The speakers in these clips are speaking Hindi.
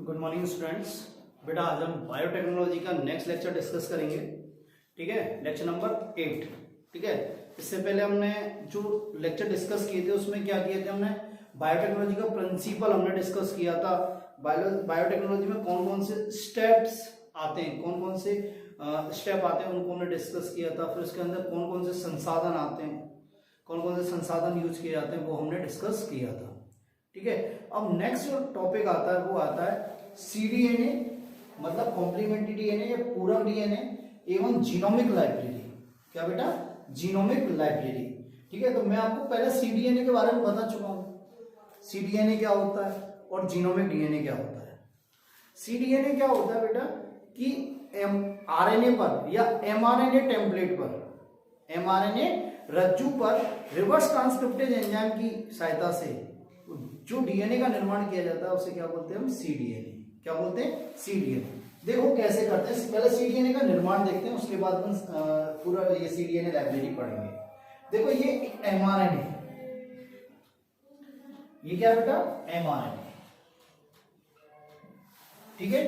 Good morning students. बेटा आज हम बायोटेक्नोलॉजी का नेक्स्ट लेक्चर डिस्कस करेंगे। ठीक है, लेक्चर नंबर 8। ठीक है, इससे पहले हमने जो लेक्चर डिस्कस किए थे उसमें क्या किए थे, हमने बायोटेक्नोलॉजी का प्रिंसिपल हमने डिस्कस किया था। बायोटेक्नोलॉजी में कौन कौन से स्टेप्स आते हैं, कौन कौन से स्टेप आते हैं उनको हमने डिस्कस किया था। फिर उसके अंदर कौन कौन से संसाधन आते हैं, कौन कौन से संसाधन यूज किए जाते हैं, वो हमने डिस्कस किया था। ठीक है, अब नेक्स्ट जो टॉपिक आता है वो आता है सीडीएनए, मतलब कॉम्प्लीमेंट्री डीएनए या पूरक डीएनए एवं जीनोमिक लाइब्रेरी। क्या बेटा? Genomic library. ठीक है, तो मैं आपको पहले सीडीएनए के बारे में बता चुका हूं। सीडीएनए क्या होता है और जीनोमिक डीएनए क्या होता है। सीडीएनए क्या होता है बेटा कि आरएनए पर या एमआरएनए टेम्पलेट पर, एमआरएनए रज्जू पर रिवर्स ट्रांसक्रिप्टेज एंजाइम की सहायता से जो डीएनए का निर्माण किया जाता है उसे क्या बोलते हैं हम? सीडीएनए। क्या बोलते हैं? सीडीएनए। देखो कैसे करते हैं, पहले सीडीएनए का निर्माण देखते हैं, उसके बाद हम पूरा ये सीडीएनए लाइब्रेरी पढ़ेंगे। देखो ये एमआरएनए, ये क्या बेटा? एमआरएनए। ठीक है,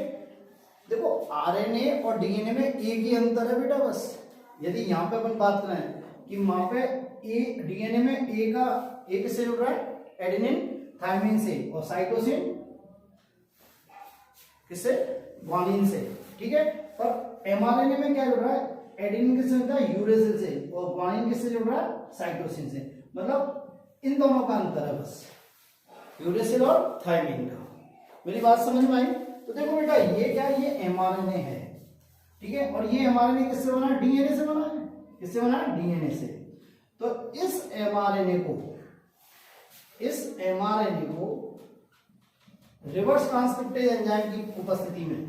देखो आरएनए और डीएनए में एक ही अंतर है बेटा, बस। यदि यहां पे अपन बात करें कि वहां पे ए डीएनए में ए का एक से जुड़ रहा है एडेनिन थायमिन से, और साइटोसिन किससे? ग्वानिन से। ठीक है, पर एमआरएनए में क्या जुड़ रहा है? एडेनिन किससे जुड़ रहा है? यूरेसिल से, और ग्वानिन किससे जुड़ रहा है? साइटोसिन से। मतलब इन दोनों का अंतर है बस, यूरेसिल और थायमिन का। मेरी बात समझ में आई? तो देखो बेटा ये क्या है? ये एमआरएनए है। ठीक है, और ये एमआरएनए किससे बना है? डीएनए से बना है। किससे बना है? डीएनए से। तो इस एमआरएनए को रिवर्स ट्रांसक्रिप्टेज एंजाइम की उपस्थिति में,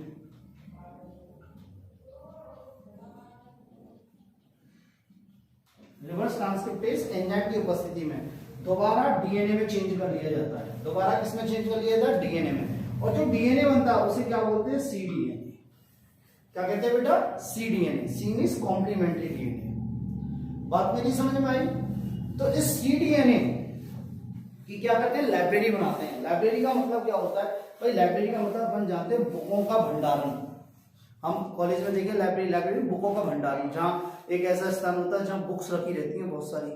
रिवर्स ट्रांसक्रिप्टेज एंजाइम की उपस्थिति में दोबारा डीएनए में चेंज कर लिया जाता है। दोबारा किसमें चेंज कर लिया जाता है? डीएनए में। और जो डीएनए बनता है उसे क्या बोलते हैं? सीडीएनए। क्या कहते हैं बेटा? सीडीएनए। सी मींस कॉम्प्लीमेंट्री डीएनए। बात मेरी समझ में आई? तो इस सीडीएनए कि क्या करते हैं? लाइब्रेरी बनाते हैं। लाइब्रेरी का मतलब क्या होता है भाई? लाइब्रेरी का मतलब अपन जानते हैं बुकों का भंडारण। हम कॉलेज में देखें लाइब्रेरी बुकों का भंडारण, जहां एक ऐसा स्थान होता है जहां बुक्स रखी रहती हैं बहुत सारी।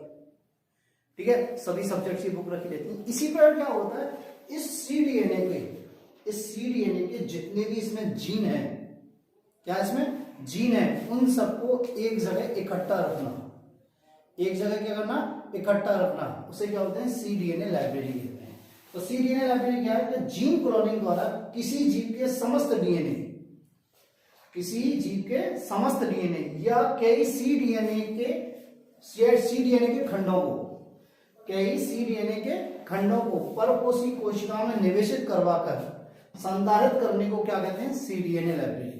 ठीक है, सभी सब्जेक्ट्स की बुक रखी रहती है। इसी प्रकार क्या होता है, इस सीडीएनए के जितने भी इसमें जीन है, क्या इसमें जीन है, उन सबको एक जगह इकट्ठा रखना। एक जगह क्या करना? इकट्ठा रखना। उसे क्या बोलते हैं? सीडीएनए लाइब्रेरी कहते हैं। तो सीडीएनए लाइब्रेरी क्या है? जीन क्लोनिंग द्वारा किसी जीव के समस्त डीएनए, किसी जीव के समस्त डीएनए या कई सीडीएनए के खंडों को, कई सीडीएनए के खंडों को परपोषी कोशिकाओं में निवेशित करवाकर संधारित करने को क्या कहते हैं? CDNA library.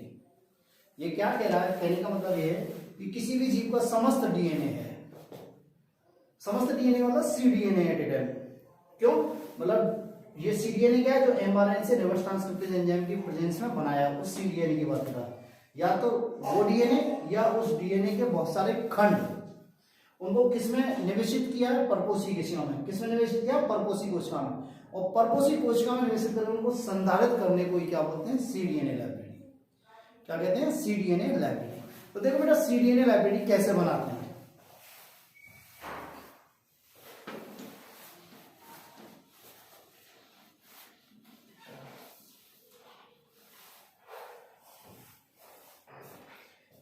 ये क्या कह रहा है? कहने का मतलब ये है कि किसी भी जीव का समस्त डीएनए है, समस्त डीएनए मतलब सीडीएनए है। क्यों? मतलब ये सीडीएनए क्या है? जो एमआरएनए से रिवर्स ट्रांसक्रिप्टेज एंजाइम की प्रेजेंस में बनाया, उस सीडीएनए की बात कर रहा है। या तो वो डीएनए या उस डीएनए के बहुत सारे खंड, उनको किसमें निवेशित किया है? परपोषी कोशिका में। किसमें निवेशित किया? परपोषी कोशिका में। और परपोषी कोशिका में निवेशित करके उनको संधारित करने को क्या बोलते हैं? CDNA library. क्या कहते हैं? CDNA library. तो देखो बेटा सीडीएनए लाइब्रेरी कैसे बनाते हैं।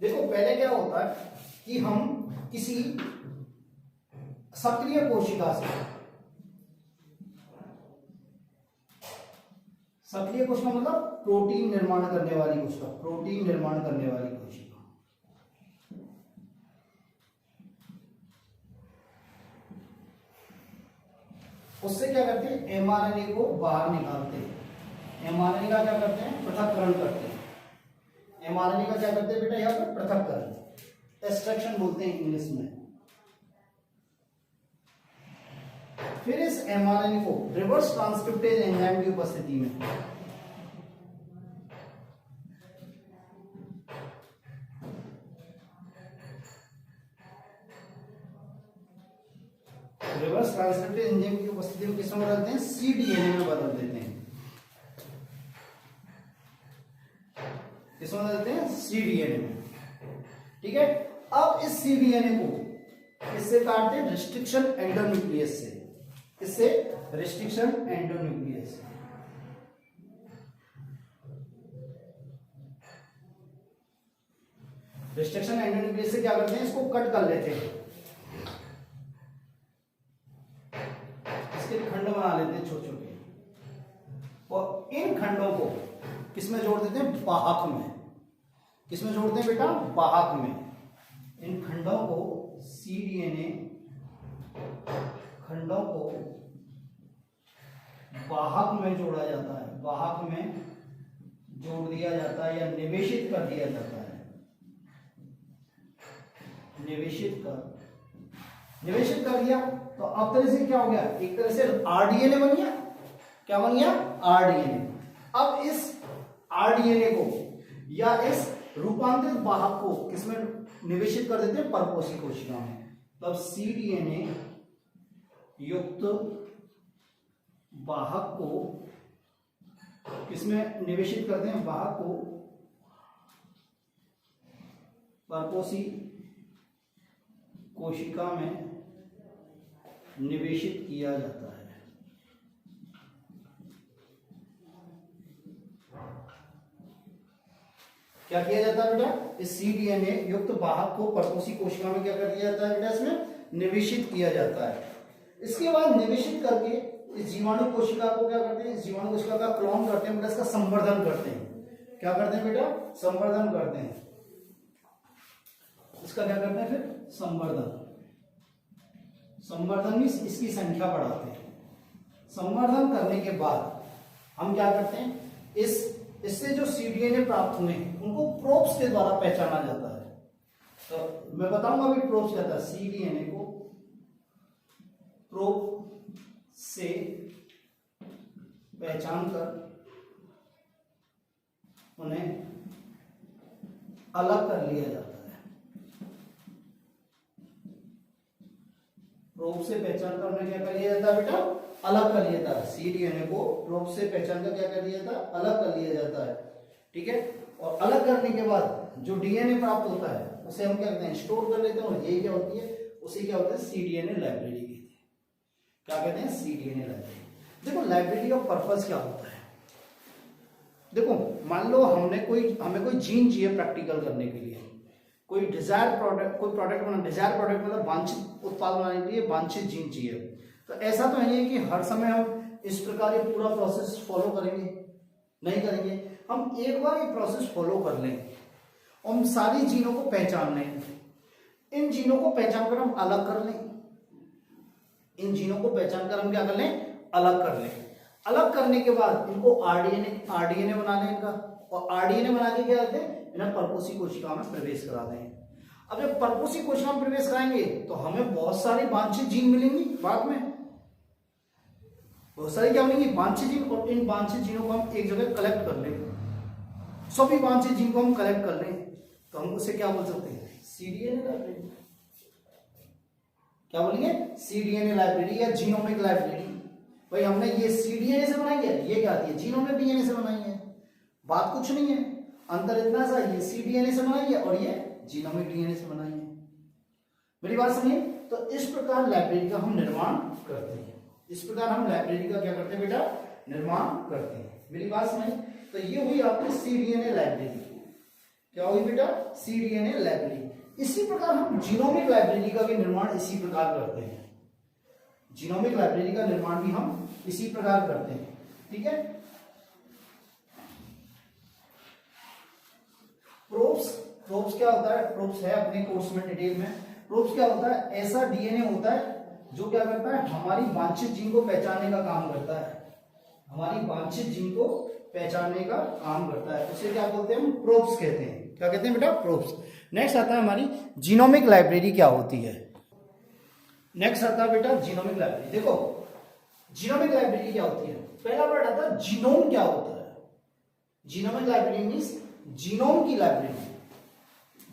देखो पहले क्या होता है कि हम किसी सक्रिय कोशिका से, सक्रिय कोशिका मतलब प्रोटीन निर्माण करने वाली कोशिका, प्रोटीन निर्माण करने वाली कोशिका, उससे क्या करते हैं? एमआरएनए को बाहर निकालते हैं। एमआरएनए का क्या करते हैं? पृथक्करण करते हैं। एमआरएनए का क्या करते हैं बेटा? यहाँ पर पृथक्करण, एक्सट्रैक्शन बोलते हैं इंग्लिश में। फिर इस एमआरएनए को रिवर्स ट्रांसक्रिप्टेज एंजाइम की उपस्थिति में, रिवर्स ट्रांसक्रिप्टेज एंजाइम की उपस्थिति में किसमें बदलते हैं? सीडीएनए में बदल देते हैं। किसमें बदल देते हैं, cDNA में। ठीक है, अब इस cDNA को इससे काटते हैं रिस्ट्रिक्शन एंडोन्यूक्लियस से, इससे रिस्ट्रिक्शन एंडोन्यूक्लियस से। रिस्ट्रिक्शन एंडोन्यूक्लियस से क्या करते हैं, इसको कट कर लेते हैं, इसके खंड बना लेते हैं छोटे छोटे, और इन खंडों को किसमें जोड़ देते हैं, वाहक में। किसमें जोड़ते हैं बेटा, वाहक में। इन खंडों को cDNA खंडों को वाहक में जोड़ा जाता है, वाहक में जोड़ दिया जाता है या निवेशित कर दिया जाता है, निवेशित कर दिया। तो अब तरह से क्या हो गया, एक तरह से RDNA बन गया। क्या बन गया, RDNA। अब इस RDNA को या इस रूपांतरित वाहक को किसमें निवेशित कर देते हैं, परपोषी कोशिका में। तब cDNA युक्त वाहक को किसमें निवेशित करते हैं, वाहक को परपोषी कोशिका में निवेशित किया जाता है। क्या किया जाता है बेटा, इस cDNA युक्त वाहक को परपोषी कोशिका में क्या कर दिया जाता है बेटा, इसमें निवेशित किया जाता है। इसके बाद निवेशित करके इस जीवाणु कोशिका को क्या करते हैं, इस जीवाणु कोशिका का क्लोन करते हैं, बेटा इसका संवर्धन करते हैं। क्या करते हैं बेटा, संवर्धन करते हैं। इसका क्या करते हैं फिर, संवर्धन में इसकी संख्या बढ़ाते हैं। संवर्धन करने के बाद हम क्या करते हैं, इससे जो cDNA प्राप्त हुए उनको प्रोब्स के द्वारा पहचाना जाता है। तो मैं बताऊंगा अभी प्रोब्स क्या था। cDNA को प्रोब से पहचान कर उन्हें अलग कर लिया जाता है। प्रोब से पहचान कर उन्हें क्या कर लिया जाता है बेटा, अलग कर लिया जाता है। cDNA को प्रोब से पहचान कर क्या कर लिया जाता है, अलग कर लिया जाता है। ठीक है, और अलग करने के बाद जो DNA प्राप्त होता है उसे हम क्या करते हैं, स्टोर कर लेते हैं, और ये क्या होती है, उसे क्या होता है, cDNA लाइब्रेरी कहते हैं। क्या कहते हैं, cDNA लाइब्रेरी। देखो लाइब्रेरी का पर्पस क्या होता है, देखो मान लो हमें कोई जीन चाहिए प्रैक्टिकल करने के लिए, कोई डिजायर प्रोडक्ट बनाना, डिजायर प्रोडक्ट मतलब वांछित उत्पाद बनाने के लिए वांछित जीन चाहिए। तो ऐसा तो है नहीं कि हर समय हम इस प्रकार ये पूरा प्रोसेस फॉलो करेंगे, नहीं करेंगे। हम एक बार ये प्रोसेस फॉलो कर लें, हम सारी जीनों को पहचान लें, इन जीनों को पहचान कर हम अलग कर लें, इन जीनों को पहचान कर हम क्या कर लें, अलग कर लें। अलग करने के बाद इनको आरडीएनए बना लें इनका, और आरडीएनए बना के क्या करते हैं, इन्हें परपोषी कोशिका में प्रवेश करा दें। अब जब परपोषी कोशिका में प्रवेश कराएंगे तो हमें बहुत सारी वांछित जीन मिलेंगी, बाद में बहुत सारी क्या मिलेंगी, वांछित जीन। और इन वांछित जीनों को हम एक जगह कलेक्ट कर लें, सभी वांछित जीन को हम कलेक्ट कर लें, तो हम उसे क्या बोल सकते हैं, cDNA लाइब्रेरी। क्या बोलेंगे, cDNA लाइब्रेरी या जीनोमिक लाइब्रेरी। भाई हमने ये cDNA से बनाई है, ये क्या आती है, जीनोमिक डीएनए से बनाई है। बात कुछ नहीं है, अंतर इतना सा, ये cDNA से बनाई है और ये जीनोमिक डीएनए से बनाई है। मेरी बात समझिए। तो इस प्रकार लाइब्रेरी का हम निर्माण करते हैं, इस प्रकार हम लाइब्रेरी का क्या करते हैं बेटा, निर्माण करते हैं। मेरी बात समझ। तो ये हुई आपकी cDNA लाइब्रेरी। क्या हुई बेटा, cDNA लाइब्रेरी। इसी प्रकार हम जीनोमिक लाइब्रेरी का भी निर्माण इसी प्रकार करते हैं, जीनोमिक लाइब्रेरी का निर्माण भी हम इसी प्रकार करते हैं। ठीक है। प्रोब्स क्या होता है, प्रोब्स है अपने कोर्स में डिटेल में। प्रोब्स क्या होता है, ऐसा डीएनए होता है जो क्या करता है, हमारी वांछित जीन को पहचानने का काम करता है, हमारी वांछित जीन को पहचानने का काम करता है। उसे क्या बोलते हैं, हम प्रोब्स कहते हैं। क्या कहते हैं बेटा, प्रोब्स। नेक्स्ट आता है हमारी जीनोमिक लाइब्रेरी क्या होती है। नेक्स्ट आता है बेटा जीनोमिक लाइब्रेरी। देखो जीनोमिक लाइब्रेरी क्या होती है, पहला वर्ड आता है जीनोम क्या होता है। जीनोमिक लाइब्रेरी मींस जीनोम की लाइब्रेरी,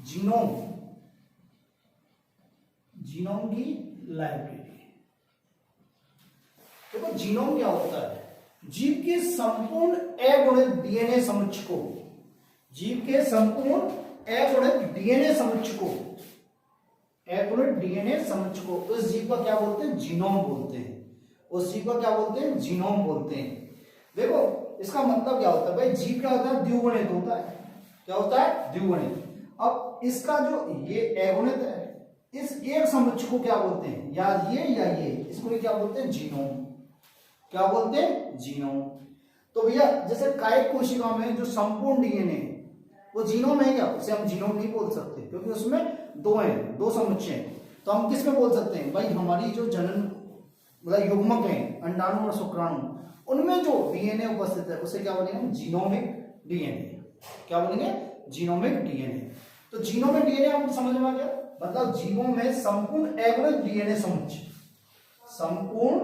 जीनोम की लाइब्रेरी। देखो जीनोम क्या होता है, जीव के संपूर्ण अगुणित डीएनए समुच्चय को, जीव के संपूर्ण अगुणित डीएनए समुच्चय को, अगुणित डीएनए समुच्चय को उस जीव का क्या बोलते हैं? जीनोम बोलते हैं। उस जीव का क्या बोलते हैं? जीनोम बोलते हैं। देखो इसका मतलब क्या होता है भाई? जीव क्या होता है? द्विगुणित होता है। क्या होता है? द्विगुणित। अब इसका जो ये अगुणित है, इस एक समुच्चय को क्या बोलते हैं? या ये इसको क्या बोलते हैं? जीनोम। क्या बोलते हैं? जीनोम। तो भैया जैसे कायिक कोशिकाओं में जो संपूर्ण डीएनए वो जीनोम है क्या? उसे हम जीनोम नहीं बोल सकते क्योंकि उसमें दो हैं, दो समुच्चय हैं। तो हम किस में बोल सकते हैं भाई? हमारी जो जनन मतलब युग्मक है, अंडाणु और शुक्राणु, उनमें जो डीएनए उपस्थित है उसे क्या बोलेंगे? Genomic DNA. क्या बोलेंगे? Genomic DNA. तो जीनोमिक डीएनए आपको समझ में आ गया? मतलब जीवों में संपूर्ण अगुणित डीएनए समुच्चय, संपूर्ण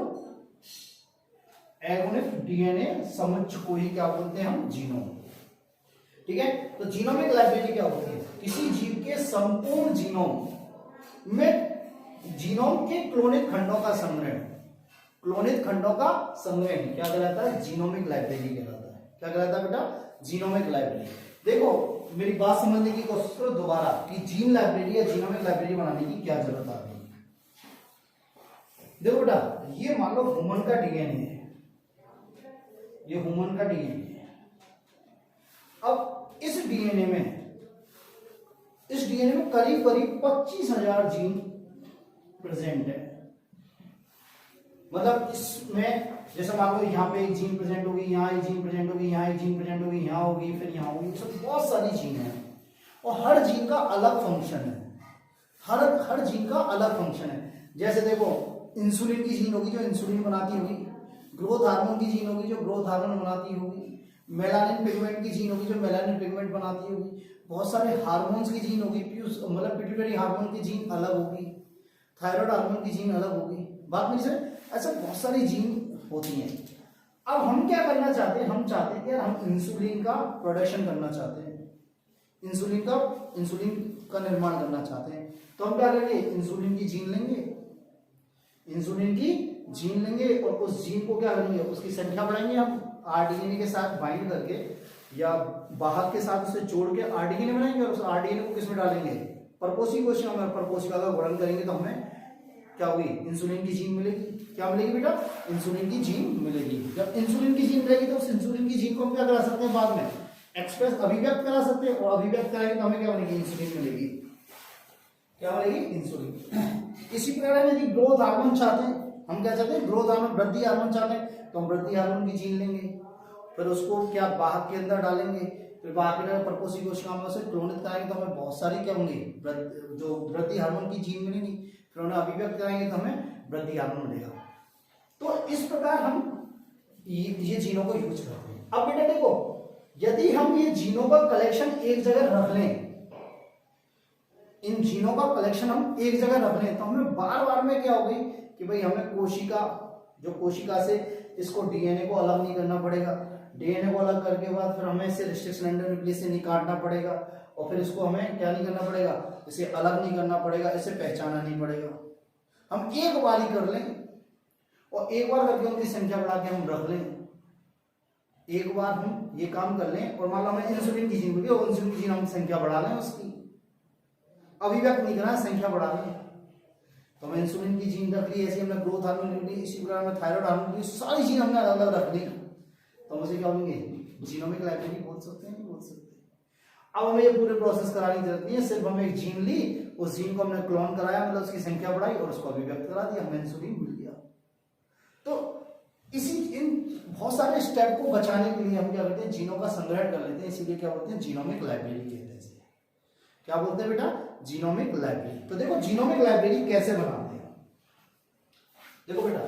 अगुणित डीएनए समुच्चय को ही क्या बोलते हैं? हम जीनोम। ठीक है। तो जीनोमिक लाइब्रेरी क्या होती है? किसी जीव के संपूर्ण जीनोम में जीनोम के क्लोनित खंडों का संग्रह, क्लोनित खंडों का संग्रह क्या कहलाता है? जीनोमिक लाइब्रेरी कहलाता है। क्या कहलाता है बेटा? Genomic library. देखो मेरी बात समझने की कोशिश करो दोबारा कि जीन लाइब्रेरी या जीनोमिक लाइब्रेरी बनाने की क्या जरूरत आ रही है। देखो बेटा ये मान लो ह्यूमन का डीएनए है, ये ह्यूमन का डीएनए है। अब इस डीएनए में करीब करीब 25,000 जीन प्रेजेंट है। मतलब इसमें जैसे मान लो यहाँ पे एक जीन प्रेजेंट होगी, यहाँ एक जीन प्रेजेंट होगी, यहाँ एक जीन प्रेजेंट होगी, यहाँ होगी, फिर यहाँ होगी, सब बहुत सारी जीन है और हर जीन का अलग फंक्शन है। हर जीन का अलग फंक्शन है। जैसे देखो इंसुलिन की जीन होगी जो इंसुलिन बनाती होगी, ग्रोथ हार्मोन की जीन होगी जो ग्रोथ हार्मोन बनाती होगी, मेलानिन पिगमेंट की जीन होगी जो मेलानिन पिगमेंट बनाती होगी, बहुत सारे हार्मोन्स की जीन होगी, मतलब पिट्यूटरी हार्मोन की जीन अलग होगी, थायराइड हार्मोन की जीन अलग होगी। बात नहीं सर, ऐसा बहुत सारी जीन होती हैं। अब हम क्या करना चाहते हैं? हम चाहते हैं कि यार हम इंसुलिन का प्रोडक्शन करना चाहते हैं, इंसुलिन का निर्माण करना चाहते हैं। तो हम क्या करेंगे? इंसुलिन की जीन लेंगे और उस जीन को क्या करेंगे? उसकी संख्या बढ़ाएंगे हम आरडीएनए के साथ बाइंड करके या वाहक के साथ उसे जोड़ के आरडीएनए बनाएंगे और उस आरडीएनए को किसमें डालेंगे? परपोषी कोशिका में। परपोषिका का गुणन करेंगे तो हमें क्या होगी? इंसुलिन की जीन मिलेगी। क्या मिलेगी बेटा? इंसुलिन की जीन मिलेगी। जब इंसुलिन की जीन मिलेगी तो उस इंसुलिन की जीन को हम क्या करा सकते हैं? बाद में एक्सप्रेस अभिव्यक्त करा सकते हैं और अभिव्यक्त कराएंगे तो हमें क्या बनेगी? इंसुलिन मिलेगी। क्या मिलेगी? इंसुलिन। इसी प्रकार यदि ग्रोथ हार्मोन चाहते हैं, हम क्या चाहते हैं? ग्रोथ हार्मोन, वृद्धि हार्मोन चाहते हैं तो हम वृद्धि हार्मोन की जीन लेंगे, फिर उसको क्या वाहक के अंदर डालेंगे, फिर वाहक के अंदर परपोषी कोशिकाओं में से क्लोनित कराएंगे तो हमें बहुत सारी क्या होंगी? जो वृद्धि हार्मोन की जीन मिलेंगी, फिर उन्हें अभिव्यक्त कराएंगे तो हमें वृद्धि हार्मोन मिलेगा। तो इस प्रकार हम ये जीनों को यूज करते हैं। अब बेटा देखो यदि हम ये जीनों का कलेक्शन एक जगह रख लें, इन जीनों का कलेक्शन हम एक जगह रख लें तो हमें बार बार में क्या होगी कि भाई हमें कोशिका से इसको डीएनए को अलग नहीं करना पड़ेगा, डीएनए को अलग करके बाद फिर हमें इसे रिस्ट्रिक्शन एंडोन्यूक्लियस से नहीं काटना पड़ेगा और फिर इसको हमें क्या नहीं करना पड़ेगा? इसे अलग नहीं करना पड़ेगा, इसे पहचाना नहीं पड़ेगा। हम एक बार ही कर लें और एक बार करके उनकी संख्या बढ़ा के हम रख लें। एक बार हम ये काम कर लें और मान लो हमें इंसुलिन की जीन मिली और इंसुलिन की जीन हम संख्या बढ़ा लें, उसकी अभिव्यक्त नहीं करना, संख्या बढ़ा लें। तो हमें इंसुलिन की जीन रख ली, ऐसे हमने ग्रोथ हार्मोन रख ली, इसी प्रकार में थायराइड हार्मोन की सारी जीन हमने अलग अलग रख ली, तो हम उसे क्या बोलेंगे? जीनोमिक लाइब्रेरी बोल सकते हैं, नहीं बोल सकते। अब हमें ये पूरे प्रोसेस कराने की जरूरत नहीं है, सिर्फ हमें एक जीन ली, उस जीन को हमने क्लोन कराया, मतलब उसकी संख्या बढ़ाई और उसको अभिव्यक्त करा दिया, हमें इंसुलिन मिल गया। तो इन बहुत सारे स्टेप को बचाने के लिए हम क्या करते हैं? जीनों का संग्रहण कर लेते हैं, इसीलिए क्या बोलते हैं? जीनोमिक लाइब्रेरी कहते हैं। क्या बोलते हैं बेटा? Genomic library. तो देखो जीनोमिक लाइब्रेरी कैसे बनाते हैं। देखो बेटा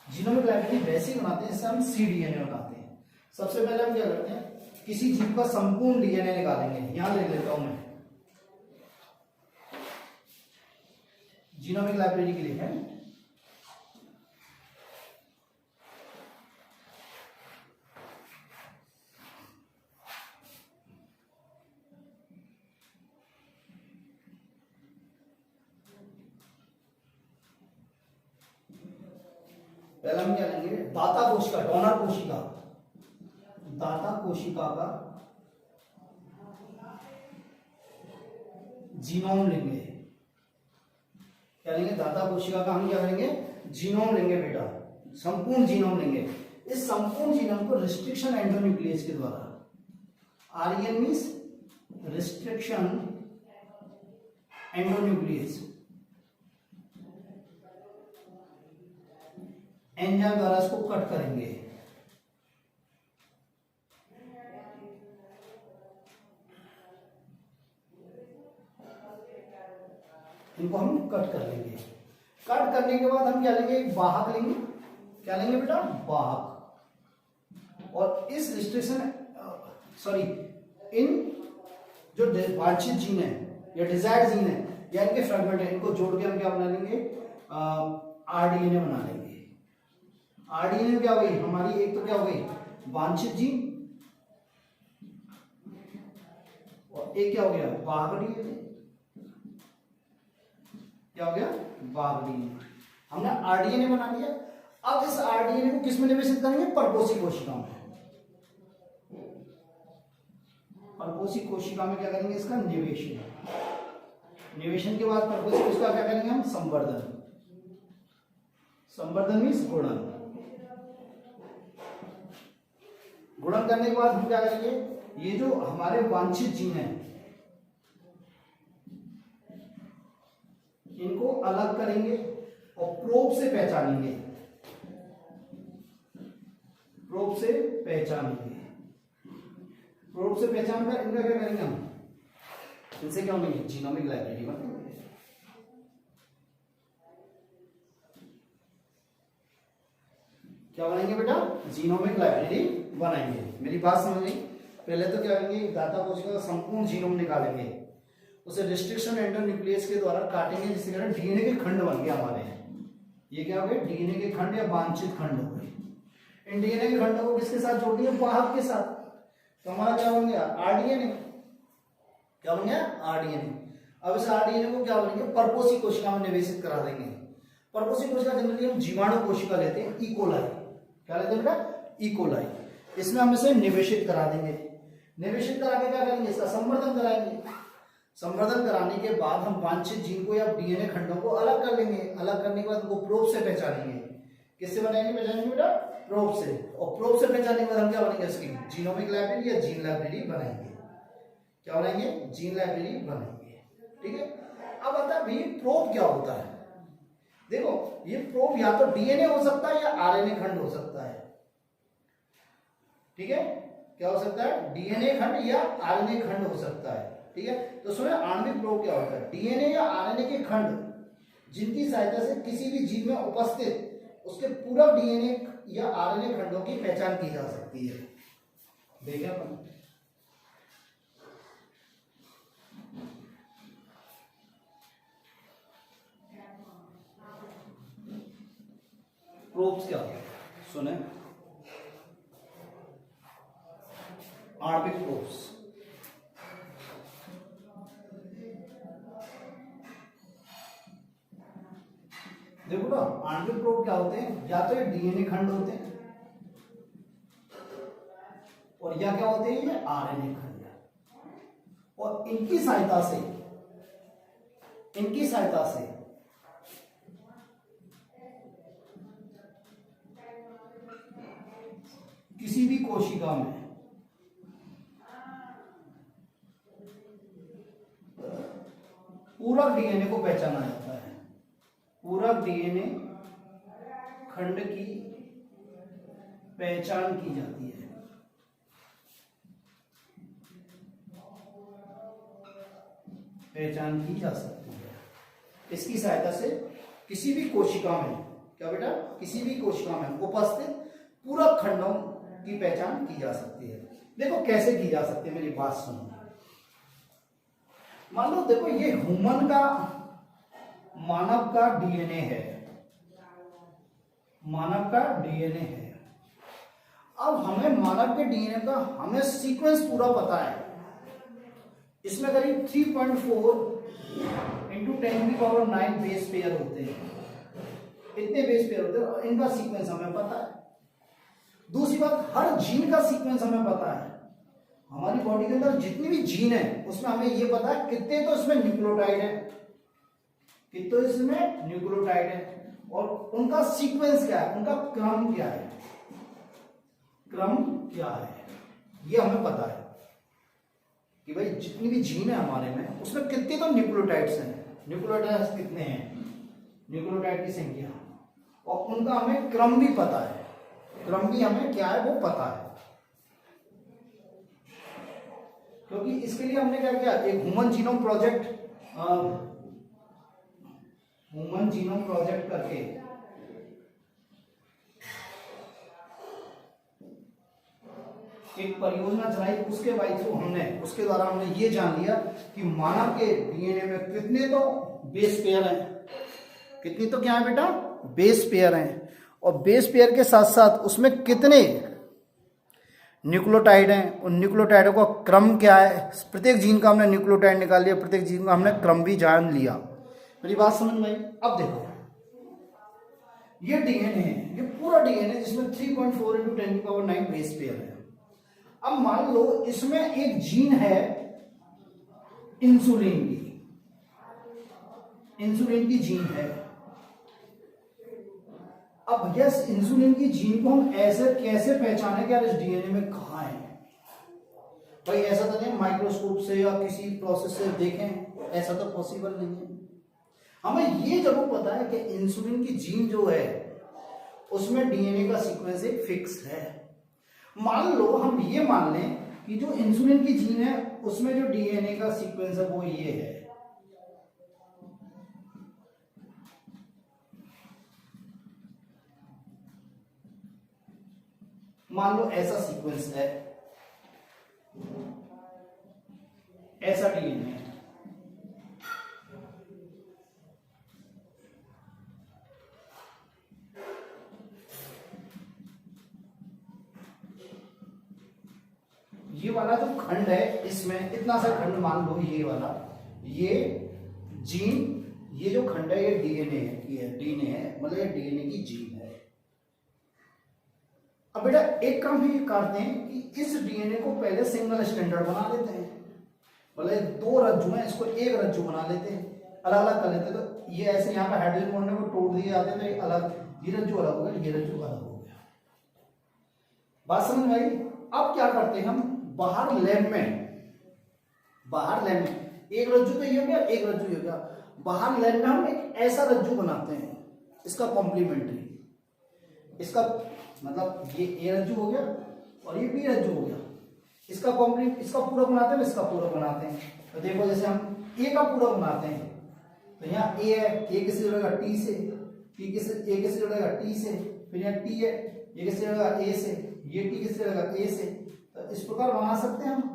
जीनोमिक लाइब्रेरी वैसे ही बनाते हैं जैसे हम सीडीएनए बनाते हैं। सबसे पहले हम क्या करते हैं? किसी जीव का संपूर्ण डीएनए निकालेंगे। यहां लिख लेता हूं मैं, जीनोमिक लाइब्रेरी के लिए है पहले हम क्या लेंगे? दाता कोशिका, डोनर कोशिका, दाता कोशिका का जीनोम लेंगे। क्या लेंगे? दाता कोशिका का हम क्या करेंगे? जीनोम लेंगे बेटा, संपूर्ण जीनोम लेंगे। इस संपूर्ण जीनोम को रिस्ट्रिक्शन एंडोन्यूक्लियस के द्वारा, RN means restriction endonuclease, enzyme द्वारा इसको कट करेंगे। इनको हम कट कर लेंगे। कट करने के बाद हम क्या लेंगे? एक वाहक लेंगे। क्या लेंगे बेटा? वाहक। और इस रिस्ट्रिक्शन इन जो वांछित जीन है या डिजायर्ड जीन है या इनके फ्रेगमेंट है, इनको जोड़ के हम क्या बना लेंगे? आरडीएनए बना लेंगे। आरडीएनए क्या हो गई हमारी? एक तो क्या हो गई? वांछित जीन, और एक क्या हो गया? वाहक डीएनए। क्या हो गया? वाहक डीएनए। हमने आरडीएनए बना लिया। अब इस आरडीएनए को किस में निवेशित करेंगे? परपोषी कोशिका में। परपोषी कोशिका में क्या करेंगे? इसका निवेशन। निवेशन के बाद परपोषी कोशिका क्या करेंगे हम? संवर्धन। संवर्धन मीन्स गुणन। गुणन करने के बाद हम क्या करेंगे? ये जो हमारे वांछित जीन है इनको अलग करेंगे और प्रोब से पहचानेंगे। प्रोब से पहचानेंगे। प्रोब से पहचान कर इनका क्या करेंगे हम? इनसे क्या होंगे? जीनोमिक लाइब्रेरी बनाएंगे। क्या बनाएंगे बेटा? जीनोमिक लाइब्रेरी बनाएंगे। मेरी बात समझ गई? पहले तो क्या करेंगे? दाता कोशिका का संपूर्ण जीनोम निकालेंगे, उसे रिस्ट्रिक्शन एंडोन्यूक्लियस के द्वारा काटेंगे, जिससे क्या डीएनए के खंड बन गए हमारे। ये क्या हो गए? डीएनए के खंड या वांछित खंड हो गए। इन डीएनए के खंडों को किसके साथ जोड़ दिया? वाहक के साथ। तो हमारा क्या बन गया? आरडीएनए। क्या बन गया? आरडीएनए। अब इस आरडीएनए को क्या बनेंगे? परपोषी कोशिका में निवेशित करा देंगे। परपोषी कोशिका जनरली हम जीवाणु कोशिका लेते हैं, इकोलाई। क्या लेते हैं बेटा? इकोलाई। इसमें हम इसे निवेशित करा देंगे। निवेशित करा के क्या करेंगे? इसका संवर्धन कराएंगे। संवर्धन कराने के बाद हम वांछित जीन को या डीएनए खंडों को अलग कर लेंगे। अलग करने के बाद उनको प्रोब से पहचानेंगे। किससे बनाएंगे? पहचानेंगे बेटा? प्रोब से। और प्रोब से पहचानने के बाद हम क्या बनेंगे? इसकी जीनोमिक लाइब्रेरी या जीन लाइब्रेरी बनाएंगे। क्या बनाएंगे? जीन लाइब्रेरी बनाएंगे। ठीक है। अब बता भाई प्रोब क्या होता है? देखो ये प्रोब या तो डीएनए हो सकता है या आरएनए खंड हो सकता है। ठीक है। क्या हो सकता है? डीएनए खंड या आरएनए खंड हो सकता है। ठीक है। तो सुनिए आणविक प्रोब क्या होता है? डीएनए या आरएनए के खंड जिनकी सहायता से किसी भी जीव में उपस्थित उसके पूरा डीएनए या आरएनए खंडों की पहचान की जा सकती है। देखें अपन प्रोब्स क्या होता है? सुने आणविक प्रोब्स। देखो ना आणविक प्रोब क्या होते हैं? या तो ये डीएनए खंड होते हैं और या क्या होते हैं? ये आरएनए खंड। और इनकी सहायता से किसी भी कोशिका में पूरक डीएनए को पहचाना जाता है। पूरक डीएनए खंड की पहचान की जाती है। पहचान की जा सकती है। इसकी सहायता से किसी भी कोशिका में, क्या बेटा? किसी भी कोशिका में उपस्थित पूरक खंडों की पहचान की जा सकती है। देखो कैसे की जा सकती है, मेरी बात सुनो। मान लो देखो ये ह्यूमन का, मानव का डीएनए है। मानव का डीएनए है। अब हमें मानव के डीएनए का हमें सीक्वेंस पूरा पता है। इसमें करीब 3.4 × 10⁹ बेस पेयर होते हैं। इतने बेस पेयर होते हैं और इनका सीक्वेंस हमें पता है। दूसरी बात, हर जीन का सीक्वेंस हमें पता है। हमारी बॉडी के अंदर जितनी भी जीन है उसमें हमें ये पता है कितने तो इसमें न्यूक्लियोटाइड है, कितने इसमें न्यूक्लियोटाइड है, और उनका सीक्वेंस क्या है, उनका क्रम क्या है, क्रम क्या है, ये हमें पता है कि भाई जितनी भी जीन है हमारे में उसमें कितने तो न्यूक्लियोटाइड्स हैं, न्यूक्लियोटाइड्स कितने हैं, न्यूक्लियोटाइड की संख्या, और उनका हमें क्रम भी पता है, क्रम भी हमें क्या है वो पता है। क्योंकि इसके लिए हमने क्या किया, एक human genome project, human genome project करके एक परियोजना चलाई, उसके उसके द्वारा हमने ये जान लिया कि मानव के डीएनए में कितने तो बेस पेयर हैं, कितनी तो क्या है बेटा, बेस पेयर हैं, और बेस पेयर के साथ साथ उसमें कितने न्यूक्लियोटाइड हैं, उन न्यूक्लियोटाइडों का क्रम क्या है, प्रत्येक जीन का हमने न्यूक्लियोटाइड निकाल लिया, प्रत्येक जीन का हमने क्रम भी जान लिया। मेरी बात समझ में आई? अब देखो ये डीएनए है, ये पूरा डीएनए जिसमें 3.4 × 10⁹ बेस पेयर है। अब मान लो इसमें एक जीन है इंसुलिन की, इंसुलिन की जीन है। अब भैया इस इंसुलिन की जीन को हम ऐसे कैसे पहचाने कि यार इस डीएनए में कहां है? भाई ऐसा तो नहीं माइक्रोस्कोप से या किसी प्रोसेस से देखें, ऐसा तो पॉसिबल नहीं है। हमें ये जरूर पता है कि इंसुलिन की जीन जो है उसमें डीएनए का सीक्वेंस एक फिक्स है। मान लो हम ये मान लें कि जो इंसुलिन की जीन है उसमें जो डीएनए का सीक्वेंस है वो ये है, मान लो ऐसा सीक्वेंस है, ऐसा डीएनए है। ये वाला जो खंड है इसमें इतना सा खंड मान लो, ये वाला, ये जीन, ये जो खंड है ये डीएनए है, ये डीएनए है, मतलब ये डीएनए की जीन है। अब बेटा एक काम भी करते हैं कि इस डीएनए को पहले सिंगल स्टैंडर्ड बना लेते हैं, मतलब दो रज्जु हैं इसको एक रज्जु बना लेते हैं, अलग अलग कर लेते हैं। तो ये ऐसे यहाँ पे हाइड्रोजन बॉन्ड को तोड़ दिए जाते हैं तो ये अलग, ये रज्जु अलग हो गया, ये रज्जु अलग हो गया। बात समझ में आई? अब क्या करते हैं हम, बाहर लैब में एक रज्जु तो ये हो गया, एक रज्जु ये हो गया, बाहर लैब में हम एक ऐसा रज्जु बनाते हैं, इसका कॉम्प्लीमेंट्री, इसका मतलब ये ए रज्जु हो गया और ये बी रज्जु हो गया, इसका कॉम्प्लीट, इसका पूरा बनाते हैं, इसका पूरा बनाते हैं। तो देखो जैसे हम ए का पूरा बनाते हैं तो यहाँ ए है, ए किससे जुड़ेगा टी से, टी किससे, ए किससे जुड़ेगा टी से, फिर यहाँ टी है, ये किससे जुड़ेगा ए से, ये टी किससे जुड़ेगा ए से। तो इस प्रकार बना सकते हैं हम।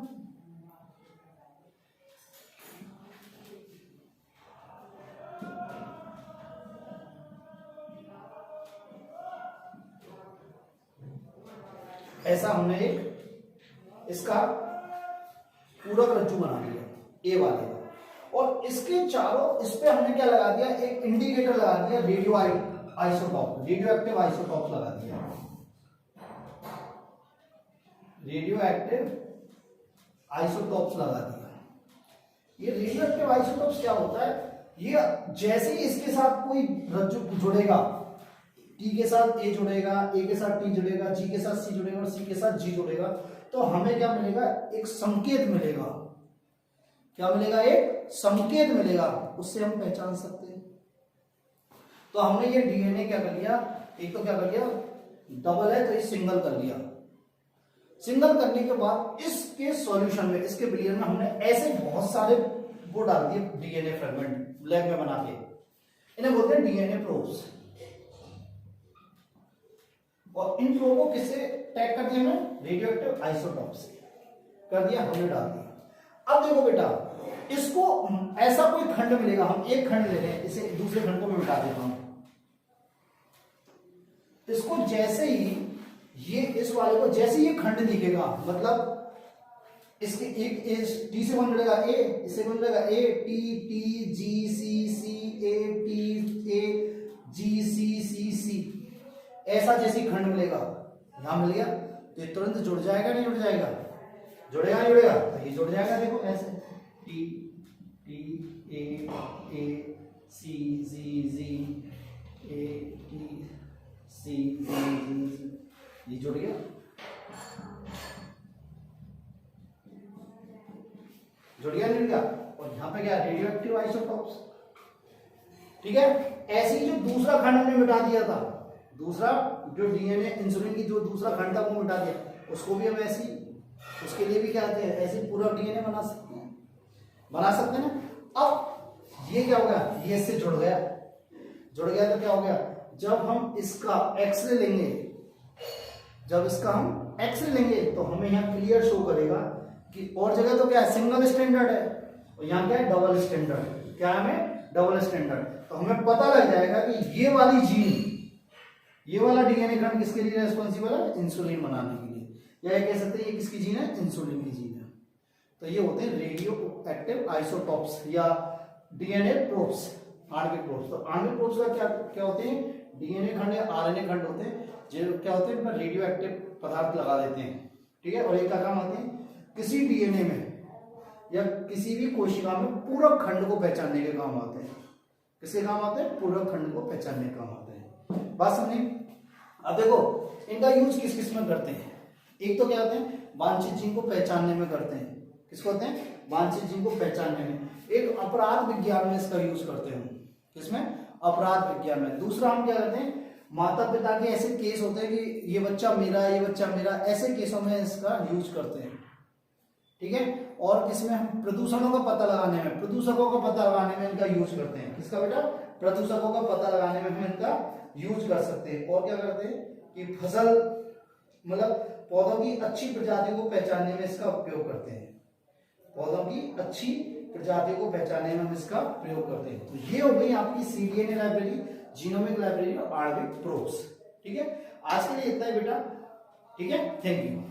ऐसा हमने एक इसका पूरक रज्जु बना दिया ए वाले का, और इसके चारों, इस पे हमने क्या लगा दिया, एक इंडिकेटर लगा दिया, radio isotope, radio active isotope लगा दिया, रेडियो एक्टिव आइसोटॉप्स लगा दिया। ये रेडियो एक्टिव आइसोटॉप्स क्या होता है, ये जैसे ही इसके साथ कोई रज्जु जुड़ेगा, टी के साथ ए जुड़ेगा, ए के साथ टी जुड़ेगा, जी के साथ सी जुड़ेगा और सी के साथ जी जुड़ेगा, तो हमें क्या मिलेगा, एक संकेत मिलेगा। क्या मिलेगा, एक संकेत मिलेगा, उससे हम पहचान सकते हैं। तो हमने ये डीएनए क्या कर लिया, एक तो क्या कर लिया, डबल है तो ये सिंगल कर लिया। सिंगल करने के बाद इसके सॉल्यूशन में, इसके बिलियन में हमने ऐसे बहुत सारे वो डाल दिए डीएनए फ्रेगमेंट लैब में बना के, इन्हें बोलते हैं डीएनए प्रोब्स। और इन प्रोब को किससे टैग कर दिया हमने, रेडियो एक्टिव आइसोटॉप से कर दिया, हमने डाल दिया। अब देखो बेटा, इसको ऐसा कोई खंड मिलेगा, हम एक खंड ले लें, इसे दूसरे खंड को मैं मिटा देता हूं। इसको जैसे ही ये इस वाले को जैसे ये खंड दिखेगा, मतलब इसके एक टी से बन जाएगा ए, इससे बन जाएगा A T, T G C, C A T A, G C C C, ऐसा जैसे खंड मिलेगा, यहां मिल गया तो ये तुरंत जुड़ जाएगा, नहीं जुड़ जाएगा, जुड़ेगा नहीं जुड़ेगा? तो ये जुड़ जाएगा, देखो ऐसे T T A C G G A T C G, ये जुड़ गया। जुड़ गया नहीं जुड़ गया? और यहाँ पे क्या रेडियो एक्टिव आइसोटॉप्स, ठीक है। ऐसे ही जो दूसरा खंड हमने मिटा दिया था, दूसरा जो डीएनए इंसुलिन की जो दूसरा खंड था वो मिटा दिया, उसको भी हम ऐसी, उसके लिए भी क्या कहते हैं, ऐसे पूरा डीएनए बना सकते हैं, बना सकते हैं ना। अब ये क्या हो गया, ये इससे जुड़ गया, जुड़ गया तो क्या हो गया, जब हम इसका एक्सरे लेंगे, जब इसका हम एक्सरे लेंगे तो हमें यहाँ क्लियर शो करेगा कि, और जगह तो क्या है सिंगल स्टैंडर्ड है और यहाँ क्या है डबल स्टैंडर्ड, क्या है हमें डबल स्टैंडर्ड। तो हमें पता लग जाएगा कि ये वाली जीन, ये वाला डीएनए खंड किसके लिए रेस्पॉन्सिबल है, इंसुलिन बनाने के लिए, या ये कह सकते हैं ये किसकी जीन है, इंसुलिन की जीन है। तो ये होते हैं रेडियो एक्टिव आइसोटॉप्स या डीएनए प्रोब्स, आणविक प्रोब्स। तो आणविक प्रोब्स का क्या क्या होते हैं, डीएनए खंड या आरएनए खंड होते हैं जो क्या होते हैं, रेडियो एक्टिव पदार्थ लगा देते हैं, ठीक है। और ये क्या काम आते हैं, किसी डीएनए में या किसी भी कोशिका में पूरक खंड को पहचानने के काम आते हैं। किसके काम आते हैं, पूरक खंड को पहचानने के काम आते हैं। बात समझे? अब देखो इनका यूज किस किस में करते हैं। एक तो क्या होते हैं, वांछित जीन को पहचानने में करते हैं। किसको होते हैं, वांछित जीन को पहचानने में। एक अपराध विज्ञान में इसका यूज करते हैं, किसमें, अपराध विज्ञान में। दूसरा हम क्या करते हैं, माता पिता के ऐसे केस होते हैं कि ये बच्चा मेरा, ये बच्चा मेरा, ऐसे केसों में इसका यूज करते हैं, ठीक है। और किसमें, हम प्रदूषणों का पता लगाने में, प्रदूषकों का पता लगाने में इनका यूज करते हैं। किसका बेटा, प्रदूषकों का पता लगाने में हम इनका यूज कर सकते हैं। और क्या करते हैं कि फसल मतलब पौधों की अच्छी प्रजातियों को पहचानने में इसका उपयोग करते हैं, पौधों की अच्छी प्रजातियों को पहचानने में हम इसका प्रयोग करते हैं। तो ये हो गई आपकी सीडीएनए लाइब्रेरी, जीनोमिक लाइब्रेरी और आणविक प्रोब्स, ठीक है। आज के लिए इतना ही बेटा, ठीक है, थैंक यू।